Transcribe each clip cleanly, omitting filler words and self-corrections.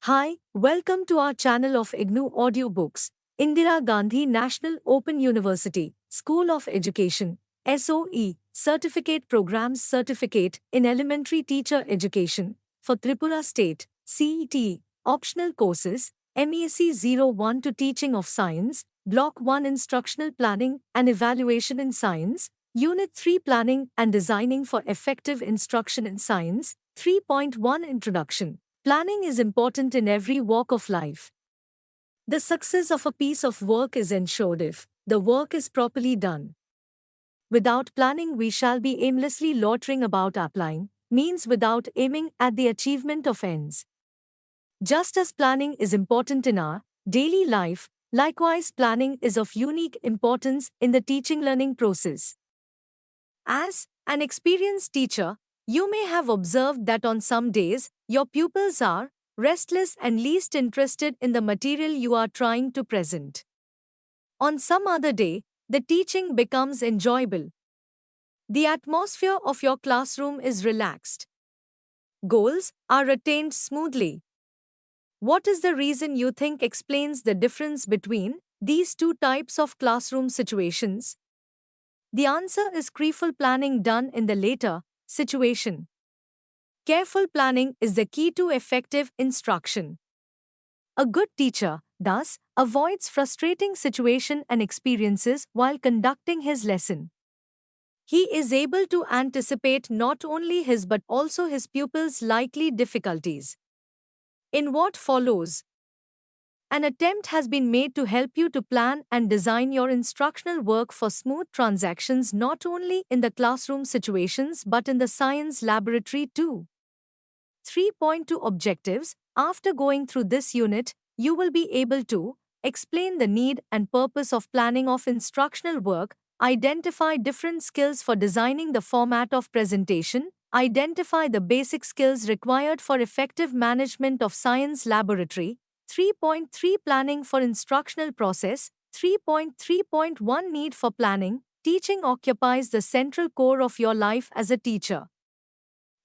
Hi, welcome to our channel of IGNOU audiobooks, Indira Gandhi National Open University, School of Education, SOE, Certificate Programs Certificate in Elementary Teacher Education, for Tripura State, CETE, Optional Courses, MESE 01 to Teaching of Science, Block-1 Instructional Planning and Evaluation in Science, Unit-3 Planning and Designing for Effective Instruction in Science, 3.1 Introduction. Planning is important in every walk of life. The success of a piece of work is ensured if the work is properly done. Without planning, we shall be aimlessly loitering about applying, means without aiming at the achievement of ends. Just as planning is important in our daily life, likewise planning is of unique importance in the teaching-learning process. As an experienced teacher, you may have observed that on some days, your pupils are restless and least interested in the material you are trying to present. On some other day, the teaching becomes enjoyable. The atmosphere of your classroom is relaxed. Goals are attained smoothly. What is the reason you think explains the difference between these two types of classroom situations? The answer is careful planning done in the later situation. Careful planning is the key to effective instruction. A good teacher, thus, avoids frustrating situations and experiences while conducting his lesson. He is able to anticipate not only his but also his pupils' likely difficulties. In what follows, an attempt has been made to help you to plan and design your instructional work for smooth transactions not only in the classroom situations but in the science laboratory too. 3.2 Objectives. After going through this unit, you will be able to explain the need and purpose of planning of instructional work, identify different skills for designing the format of presentation, identify the basic skills required for effective management of science laboratory, 3.3 Planning for instructional process, 3.3.1 Need for planning. Teaching occupies the central core of your life as a teacher.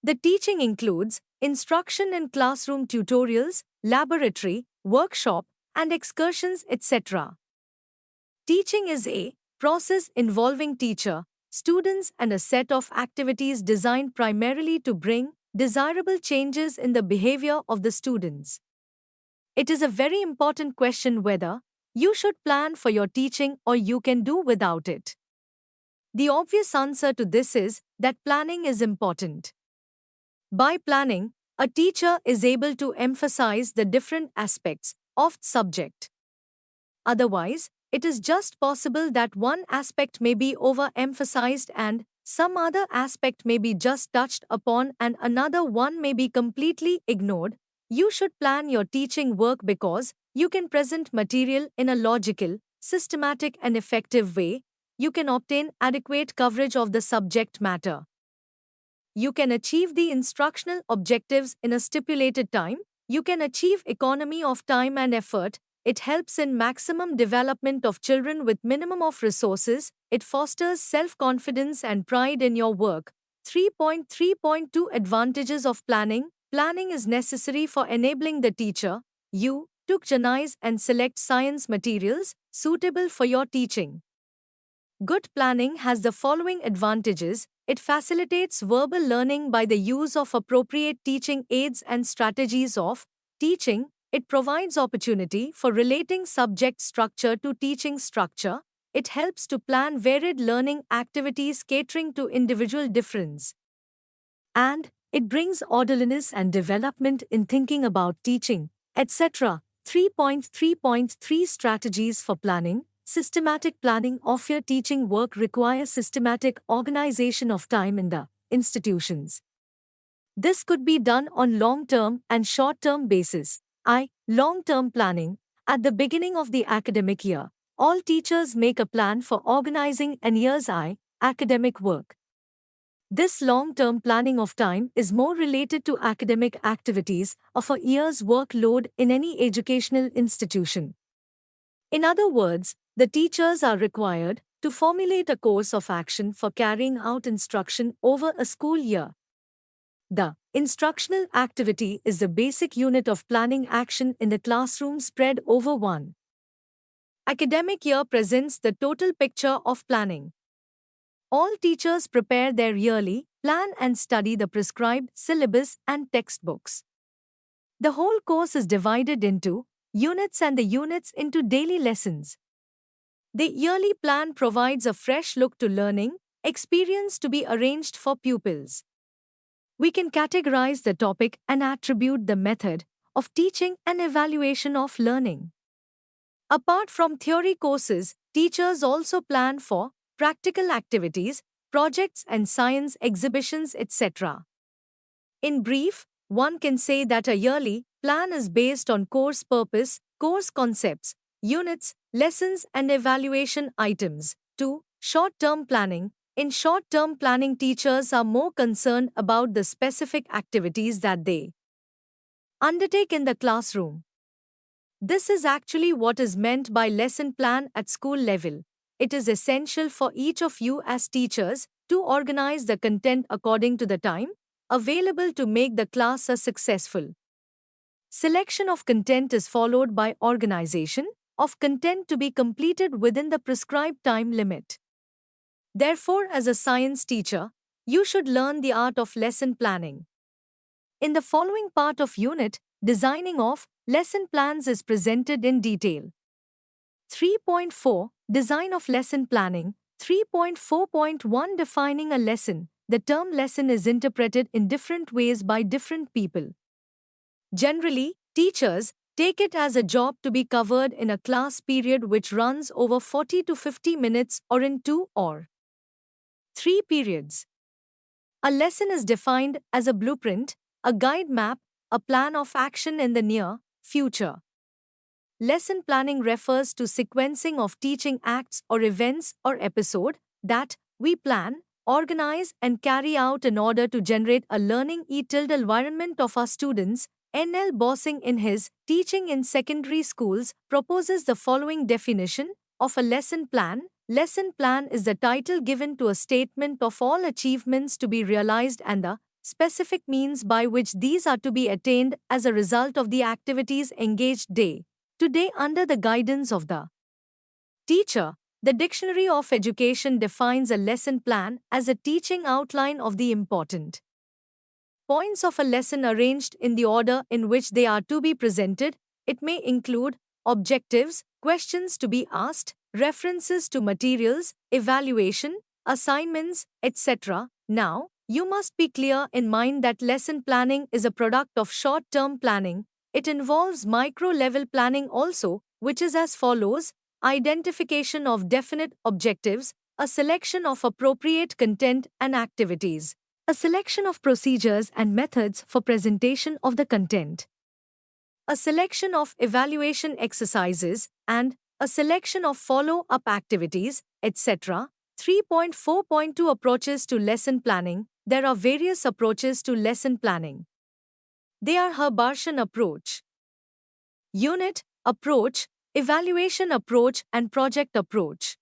The teaching includes instruction in classroom tutorials, laboratory, workshop, and excursions, etc. Teaching is a process involving teacher, students, and a set of activities designed primarily to bring desirable changes in the behavior of the students. It is a very important question whether you should plan for your teaching or you can do without it. The obvious answer to this is that planning is important. By planning, a teacher is able to emphasize the different aspects of the subject. Otherwise, it is just possible that one aspect may be overemphasized and some other aspect may be just touched upon and another one may be completely ignored. You should plan your teaching work because you can present material in a logical, systematic, and effective way. You can obtain adequate coverage of the subject matter. You can achieve the instructional objectives in a stipulated time. You can achieve economy of time and effort. It helps in maximum development of children with minimum of resources. It fosters self-confidence and pride in your work. 3.3.2 Advantages of planning. Planning is necessary for enabling the teacher, you, to organize and select science materials suitable for your teaching. Good planning has the following advantages. It facilitates verbal learning by the use of appropriate teaching aids and strategies of teaching. It provides opportunity for relating subject structure to teaching structure. It helps to plan varied learning activities catering to individual difference. And it brings orderliness and development in thinking about teaching, etc. 3.3.3 Strategies for planning. Systematic planning of your teaching work requires systematic organization of time in the institutions. This could be done on long-term and short-term basis. Long-term planning. At the beginning of the academic year, all teachers make a plan for organizing an year's academic work. This long-term planning of time is more related to academic activities of a year's workload in any educational institution. In other words, the teachers are required to formulate a course of action for carrying out instruction over a school year. The instructional activity is the basic unit of planning action in the classroom spread over one academic year presents the total picture of planning. All teachers prepare their yearly plan and study the prescribed syllabus and textbooks. The whole course is divided into units and the units into daily lessons. The yearly plan provides a fresh look to learning experience to be arranged for pupils. We can categorize the topic and attribute the method of teaching and evaluation of learning. Apart from theory courses, teachers also plan for practical activities, projects and science exhibitions, etc. In brief, one can say that a yearly plan is based on course purpose, course concepts, units, lessons and evaluation items. 2. Short-term planning. In short-term planning, teachers are more concerned about the specific activities that they undertake in the classroom. This is actually what is meant by lesson plan at school level. It is essential for each of you as teachers to organize the content according to the time available to make the class a successful. Selection of content is followed by organization of content to be completed within the prescribed time limit. Therefore, as a science teacher, you should learn the art of lesson planning. In the following part of unit, designing of lesson plans is presented in detail. 3.4 Design of lesson planning. 3.4.1 Defining a lesson. The term lesson is interpreted in different ways by different people. Generally, teachers take it as a job to be covered in a class period which runs over 40 to 50 minutes or in 2 or 3 periods. A lesson is defined as a blueprint, a guide map, a plan of action in the near future. Lesson planning refers to sequencing of teaching acts or events or episode that we plan, organize and carry out in order to generate a learning environment of our students. N.L. Bossing in his Teaching in Secondary Schools proposes the following definition of a lesson plan. Lesson plan is the title given to a statement of all achievements to be realized and the specific means by which these are to be attained as a result of the activities engaged day to day under the guidance of the teacher. The Dictionary of Education defines a lesson plan as a teaching outline of the important points of a lesson arranged in the order in which they are to be presented. It may include objectives, questions to be asked, references to materials, evaluation, assignments, etc. Now, you must be clear in mind that lesson planning is a product of short-term planning. It involves micro-level planning also, which is as follows: identification of definite objectives, a selection of appropriate content and activities, a selection of procedures and methods for presentation of the content, a selection of evaluation exercises, and a selection of follow-up activities, etc. 3.4.2 Approaches to lesson planning. There are various approaches to lesson planning. They are Herbartian approach, unit approach, evaluation approach, and project approach.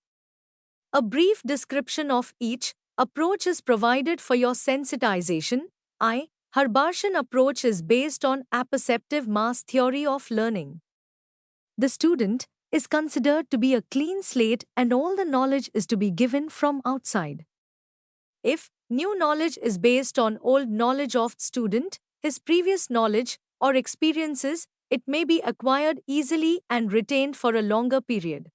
A brief description of each approach is provided for your sensitization. Herbartian approach is based on apperceptive mass theory of learning. The student is considered to be a clean slate and all the knowledge is to be given from outside. If new knowledge is based on old knowledge of student, his previous knowledge or experiences, it may be acquired easily and retained for a longer period.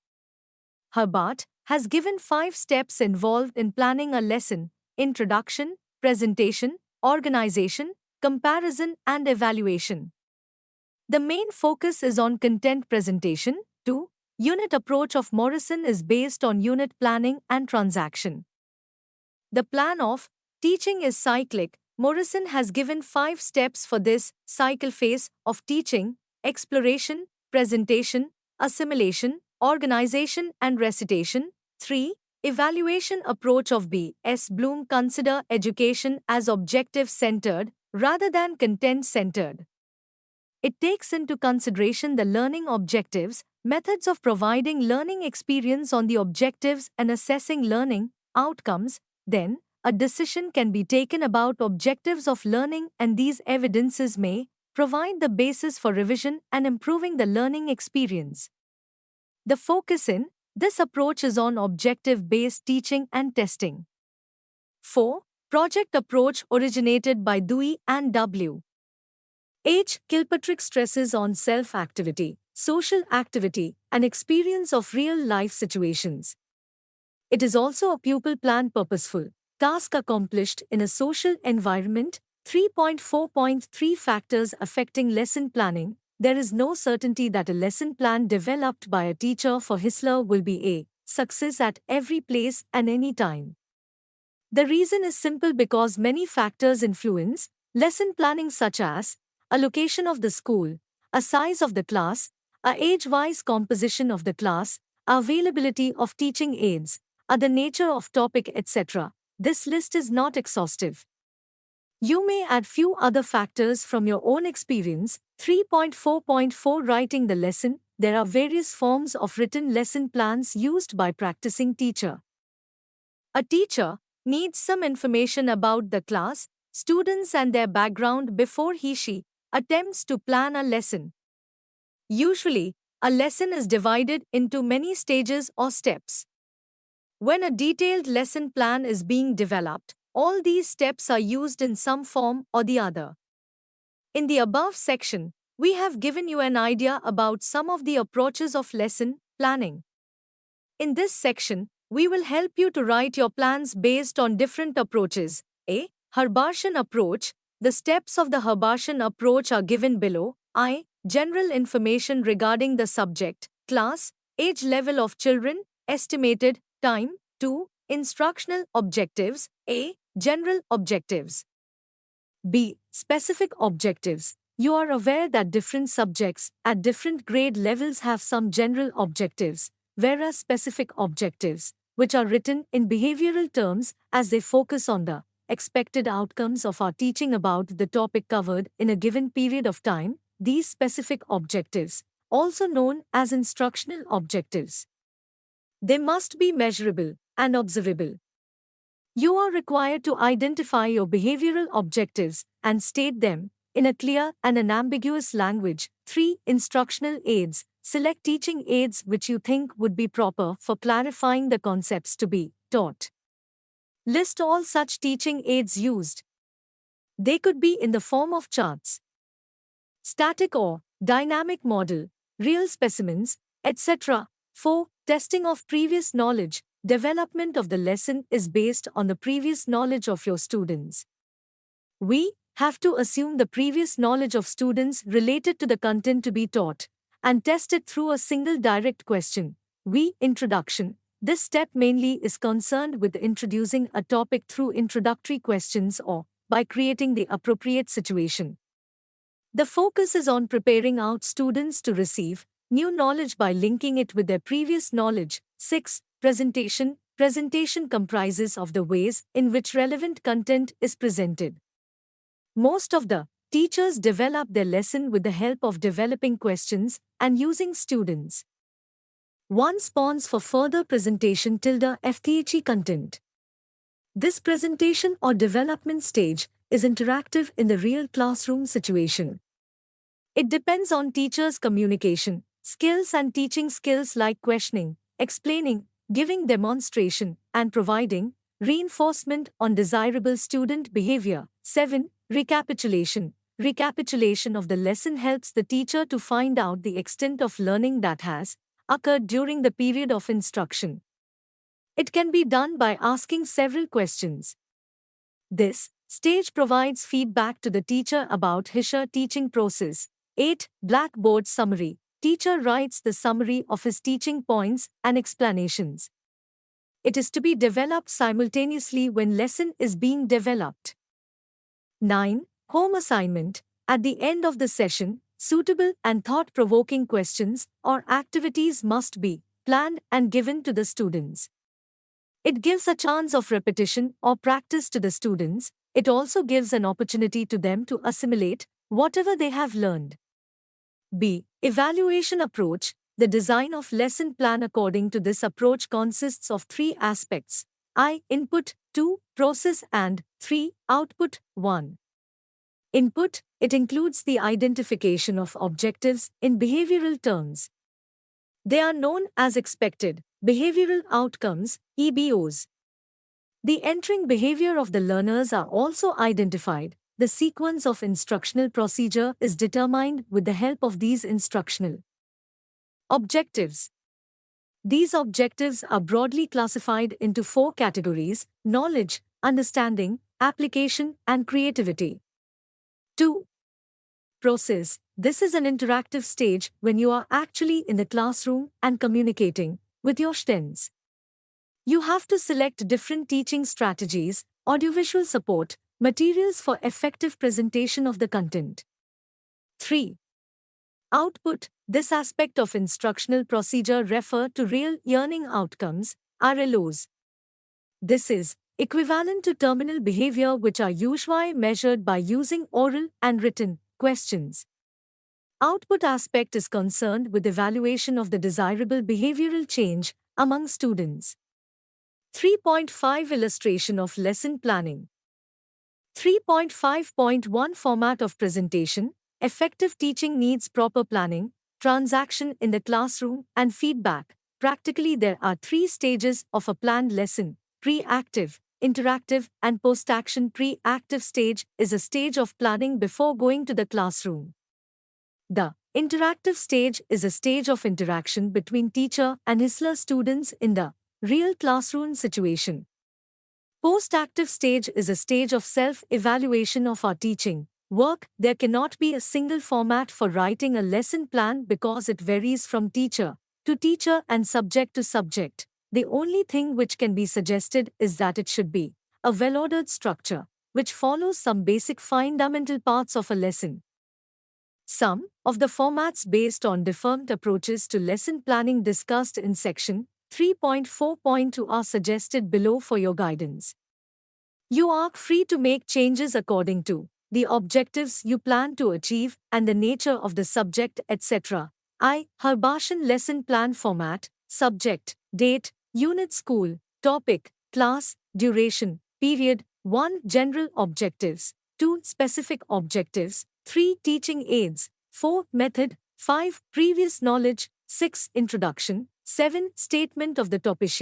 Herbart has given 5 steps involved in planning a lesson: introduction, presentation, organization, comparison, and evaluation. The main focus is on content presentation. 2. Unit approach of Morrison is based on unit planning and transaction. The plan of teaching is cyclic. Morrison has given 5 steps for this cycle phase of teaching: exploration, presentation, assimilation, organization, and recitation. 3. Evaluation approach of B. S. Bloom consider education as objective-centered rather than content-centered. It takes into consideration the learning objectives, methods of providing learning experience on the objectives and assessing learning outcomes. Then, a decision can be taken about objectives of learning, and these evidences may provide the basis for revision and improving the learning experience. The focus in this approach is on objective-based teaching and testing. 4. Project approach originated by Dewey and W. H. Kilpatrick stresses on self-activity, social activity, and experience of real-life situations. It is also a pupil-planned purposeful task accomplished in a social environment. 3.4.3 Factors affecting lesson planning. There is no certainty that a lesson plan developed by a teacher for Whistler will be a success at every place and any time. The reason is simple: because many factors influence lesson planning, such as a location of the school, a size of the class, a age-wise composition of the class, availability of teaching aids, the nature of topic, etc. This list is not exhaustive. You may add few other factors from your own experience. 3.4.4 Writing the lesson. There are various forms of written lesson plans used by practicing teacher. A teacher needs some information about the class, students and their background before he/she attempts to plan a lesson. Usually, a lesson is divided into many stages or steps. When a detailed lesson plan is being developed, all these steps are used in some form or the other. In the above section, we have given you an idea about some of the approaches of lesson planning. In this section, we will help you to write your plans based on different approaches. A. Herbartian approach. The steps of the Herbartian approach are given below. I. General information regarding the subject, class, age level of children, estimated time. 2. Instructional objectives. A. General objectives. B. Specific objectives. You are aware that different subjects at different grade levels have some general objectives, whereas specific objectives, which are written in behavioral terms as they focus on the expected outcomes of our teaching about the topic covered in a given period of time. These specific objectives, also known as instructional objectives, they must be measurable and observable. You are required to identify your behavioral objectives and state them in a clear and unambiguous language. 3. Instructional aids. Select teaching aids which you think would be proper for clarifying the concepts to be taught. List all such teaching aids used. They could be in the form of charts, static or dynamic model, real specimens, etc. 4. Testing of previous knowledge. Development of the lesson is based on the previous knowledge of your students. We have to assume the previous knowledge of students related to the content to be taught and test it through a single direct question. Introduction. This step mainly is concerned with introducing a topic through introductory questions or by creating the appropriate situation. The focus is on preparing out students to receive new knowledge by linking it with their previous knowledge. 6. Presentation. Presentation comprises of the ways in which relevant content is presented. Most of the teachers develop their lesson with the help of developing questions and using students. 1. Spawns for further presentation. FTHE content. This presentation or development stage is interactive in the real classroom situation. It depends on teachers' communication skills and teaching skills like questioning, explaining, giving demonstration, and providing reinforcement on desirable student behavior. 7. Recapitulation. Recapitulation of the lesson helps the teacher to find out the extent of learning that has occurred during the period of instruction. It can be done by asking several questions. This stage provides feedback to the teacher about his/her teaching process. 8. Blackboard summary. Teacher writes the summary of his teaching points and explanations. It is to be developed simultaneously when lesson is being developed. 9. Home assignment. At the end of the session, suitable and thought-provoking questions or activities must be planned and given to the students. It gives a chance of repetition or practice to the students. It also gives an opportunity to them to assimilate whatever they have learned. B. Evaluation approach. The design of lesson plan according to this approach consists of 3 aspects: I. Input. 2. Process. And 3. Output. 1. Input. It includes the identification of objectives in behavioral terms. They are known as expected behavioral outcomes, EBOs. The entering behavior of the learners are also identified. The sequence of instructional procedure is determined with the help of these instructional objectives. These objectives are broadly classified into 4 categories: knowledge, understanding, application, and creativity. 2. Process. This is an interactive stage when you are actually in the classroom and communicating with your students. You have to select different teaching strategies, audiovisual support, materials for effective presentation of the content. 3. Output. This aspect of instructional procedure refer to real learning outcomes, RLOs. This is equivalent to terminal behavior, which are usually measured by using oral and written questions. Output aspect is concerned with evaluation of the desirable behavioral change among students. 3.5 Illustration of lesson planning. 3.5.1 Format of presentation. Effective teaching needs proper planning, transaction in the classroom, and feedback. Practically, there are 3 stages of a planned lesson: pre-active, interactive, and post-action. Pre-active stage is a stage of planning before going to the classroom. The interactive stage is a stage of interaction between teacher and his students in the real classroom situation. Post-active stage is a stage of self-evaluation of our teaching work. There cannot be a single format for writing a lesson plan because it varies from teacher to teacher and subject to subject. The only thing which can be suggested is that it should be a well-ordered structure, which follows some basic fundamental parts of a lesson. Some of the formats based on different approaches to lesson planning discussed in section 3.4.2 are suggested below for your guidance. You are free to make changes according to the objectives you plan to achieve and the nature of the subject, etc. Harbashan lesson plan format: subject, date, unit, school, topic, class, duration, period. 1. General objectives. 2. Specific objectives. 3. Teaching aids. 4. Method. 5. Previous knowledge. 6. Introduction. 7. Statement of the topic.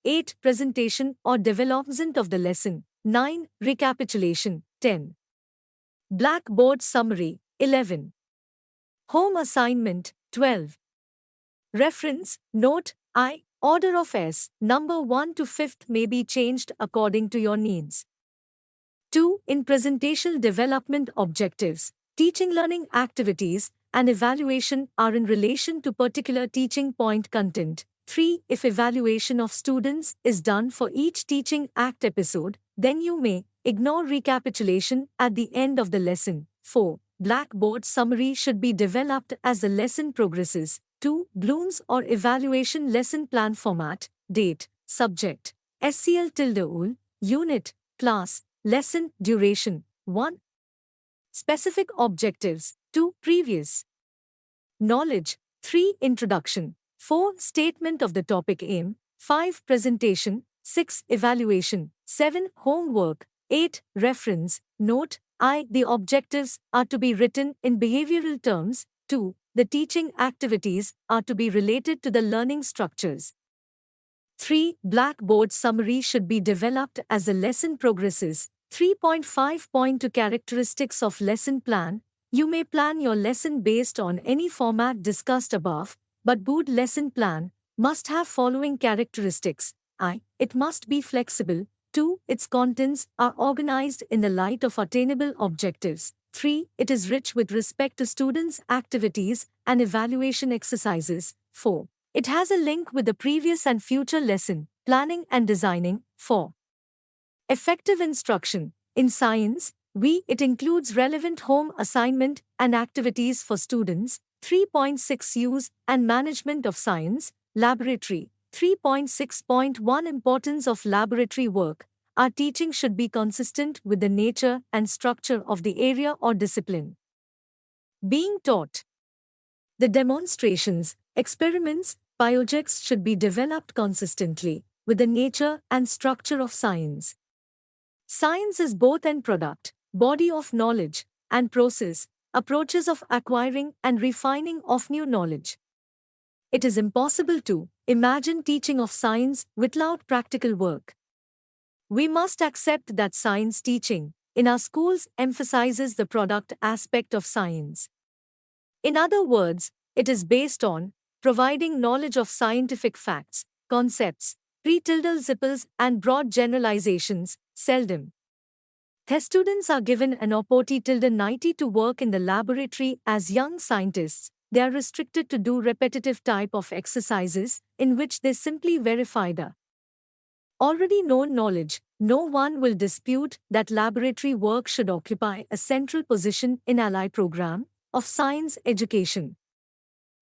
8. Presentation or development of the lesson. 9. Recapitulation. 10. Blackboard summary. 11. Home assignment. 12. Reference. Note: I. Order of S. Number 1 to 5th may be changed according to your needs. 2. In presentation development objectives, teaching learning activities and evaluation are in relation to particular teaching point content. 3. If evaluation of students is done for each teaching act episode, then you may ignore recapitulation at the end of the lesson. 4. Blackboard summary should be developed as the lesson progresses. 2. Bloom's or evaluation lesson plan format: date, subject, SCL tilde ul, unit, class, lesson, duration. 1. Specific objectives. 2. Previous knowledge. 3. Introduction. 4. Statement of the topic aim. 5. Presentation. 6. Evaluation. 7. Homework. 8. Reference. Note: I. The objectives are to be written in behavioral terms. 2. The teaching activities are to be related to the learning structures. 3. Blackboard summary should be developed as the lesson progresses. 3.5.2 Characteristics of lesson plan. You may plan your lesson based on any format discussed above, but good lesson plan must have following characteristics. I. It must be flexible. 2. Its contents are organized in the light of attainable objectives. 3. It is rich with respect to students' activities and evaluation exercises. 4. It has a link with the previous and future lesson, planning and designing. 4. Effective instruction. In science, it includes relevant home assignment and activities for students. 3.6 Use and management of science, laboratory. 3.6.1 Importance of laboratory work. Our teaching should be consistent with the nature and structure of the area or discipline being taught. The demonstrations, experiments, projects should be developed consistently. with the nature and structure of science. Science is both an product, body of knowledge, and process, approaches of acquiring and refining of new knowledge. It is impossible to imagine teaching of science without practical work. We must accept that science teaching in our schools emphasizes the product aspect of science. In other words, it is based on providing knowledge of scientific facts, concepts, pre-zippers and broad generalizations, seldom. The students are given an opportunity to work in the laboratory as young scientists. They are restricted to do repetitive type of exercises in which they simply verify the already known knowledge. No one will dispute that laboratory work should occupy a central position in ally program of science education.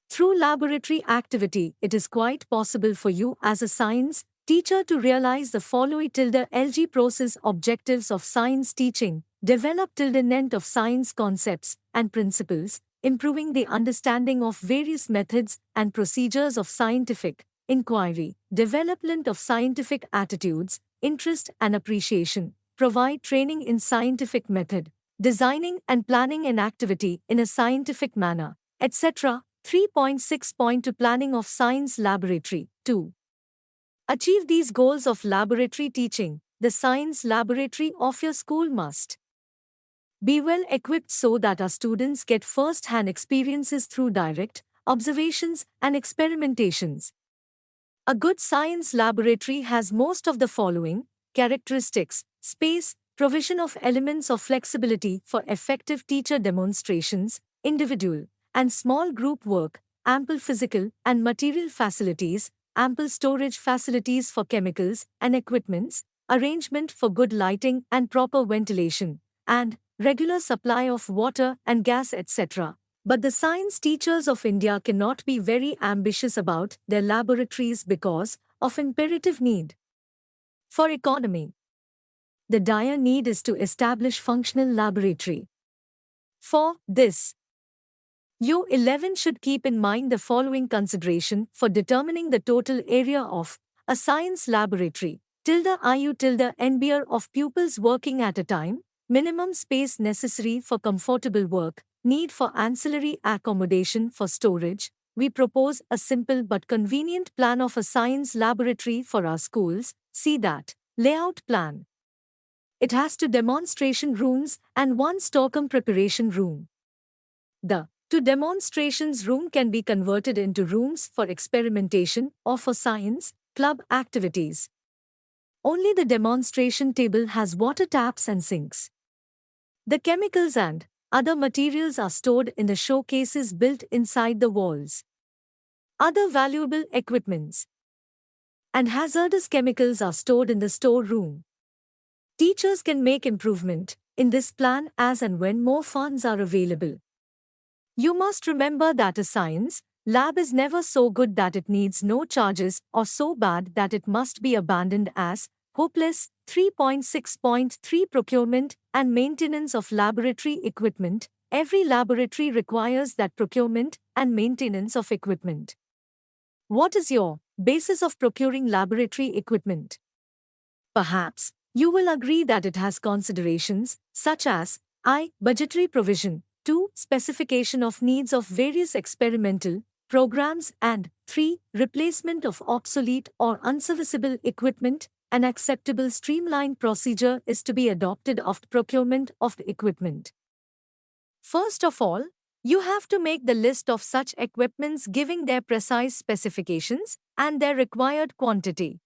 Through laboratory activity, it is quite possible for you as a science teacher to realize the following LG process objectives of science teaching, develop net of science concepts and principles, improving the understanding of various methods and procedures of scientific inquiry, development of scientific attitudes, interest and appreciation, provide training in scientific method, designing and planning an activity in a scientific manner, etc. 3.6.2 Planning of Science Laboratory. 2. Achieve these goals of laboratory teaching. The science laboratory of your school must be well equipped so that our students get first-hand experiences through direct observations and experimentations. A good science laboratory has most of the following characteristics: space, provision of elements of flexibility for effective teacher demonstrations, individual and small group work, ample physical and material facilities, ample storage facilities for chemicals and equipments, arrangement for good lighting and proper ventilation, and regular supply of water and gas, etc. But the science teachers of India cannot be very ambitious about their laboratories because of imperative need. For economy, the dire need is to establish functional laboratory. For this, you 11 should keep in mind the following consideration for determining the total area of a science laboratory. Number of pupils working at a time, minimum space necessary for comfortable work, need for ancillary accommodation for storage. We propose a simple but convenient plan of a science laboratory for our schools. See that layout plan. It has 2 demonstration rooms and 1 storeroom preparation room. The 2 demonstrations room can be converted into rooms for experimentation or for science club activities. Only the demonstration table has water taps and sinks. The chemicals and other materials are stored in the showcases built inside the walls. Other valuable equipments and hazardous chemicals are stored in the storeroom. Teachers can make improvement in this plan as and when more funds are available. You must remember that a science lab is never so good that it needs no charges or so bad that it must be abandoned as hopeless. 3.6.3 Procurement and maintenance of laboratory equipment. Every laboratory requires that procurement and maintenance of equipment. What is your basis of procuring laboratory equipment? Perhaps you will agree that it has considerations such as I. Budgetary provision, 2. Specification of needs of various experimental programs, and 3. Replacement of obsolete or unserviceable equipment. An acceptable streamlined procedure is to be adopted of procurement of the equipment. First of all, you have to make the list of such equipments giving their precise specifications and their required quantity.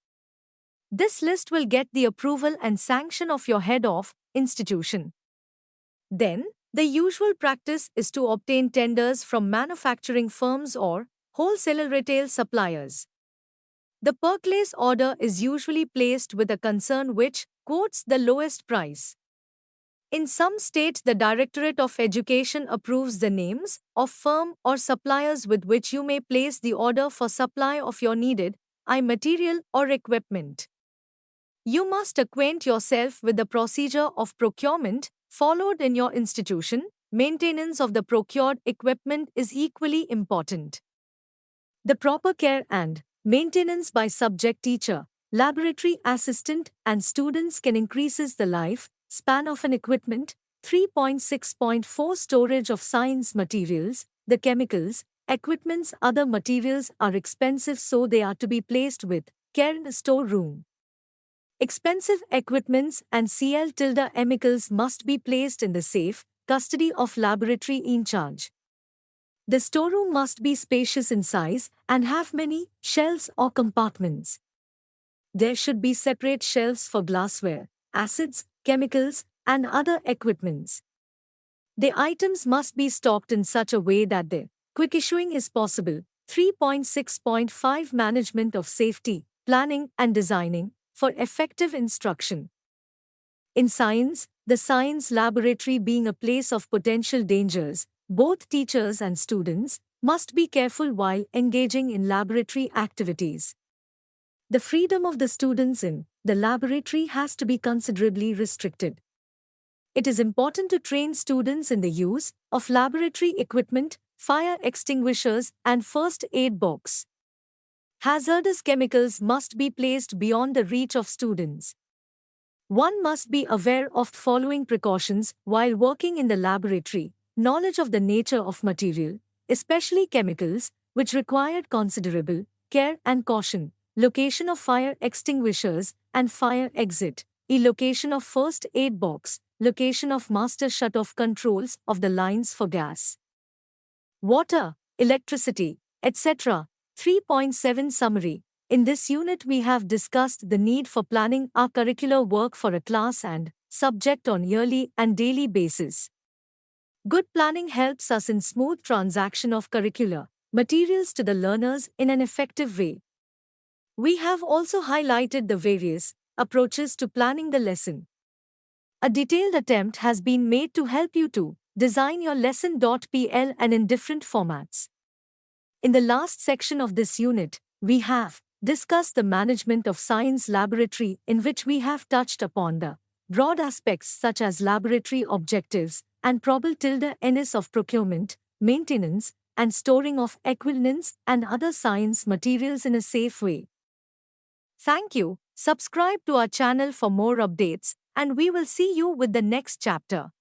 This list will get the approval and sanction of your head of institution. Then, the usual practice is to obtain tenders from manufacturing firms or wholesale retail suppliers. The purchase order is usually placed with a concern which quotes the lowest price. In some states, the Directorate of Education approves the names of firm or suppliers with which you may place the order for supply of your needed material or equipment. You must acquaint yourself with the procedure of procurement followed in your institution. Maintenance of the procured equipment is equally important. The proper care and maintenance by subject teacher laboratory assistant and students can increases the life span of an equipment. 3.6.4 Storage of science materials. The chemicals, equipments, other materials are expensive, so they are to be placed with care in a storeroom. Expensive equipments and chemicals must be placed in the safe custody of laboratory in charge. The storeroom must be spacious in size and have many shelves or compartments. There should be separate shelves for glassware, acids, chemicals, and other equipments. The items must be stocked in such a way that the quick issuing is possible. 3.6.5 Management of safety, planning and designing for effective instruction. In science, the science laboratory being a place of potential dangers, both teachers and students must be careful while engaging in laboratory activities. The freedom of the students in the laboratory has to be considerably restricted. It is important to train students in the use of laboratory equipment, fire extinguishers, and first aid box. Hazardous chemicals must be placed beyond the reach of students. One must be aware of following precautions while working in the laboratory: knowledge of the nature of material, especially chemicals, which required considerable care and caution, location of fire extinguishers and fire exit, location of first aid box, location of master shut-off controls of the lines for gas, water, electricity, etc. 3.7 Summary. In this unit we have discussed the need for planning our curricular work for a class and subject on yearly and daily basis. Good planning helps us in smooth transaction of curricular materials to the learners in an effective way. We have also highlighted the various approaches to planning the lesson. A detailed attempt has been made to help you to design your lesson.pl and in different formats. In the last section of this unit, we have discussed the management of science laboratory, in which we have touched upon the broad aspects such as laboratory objectives and probabilities of procurement, maintenance, and storing of equipment and other science materials in a safe way. Thank you. Subscribe to our channel for more updates, and we will see you with the next chapter.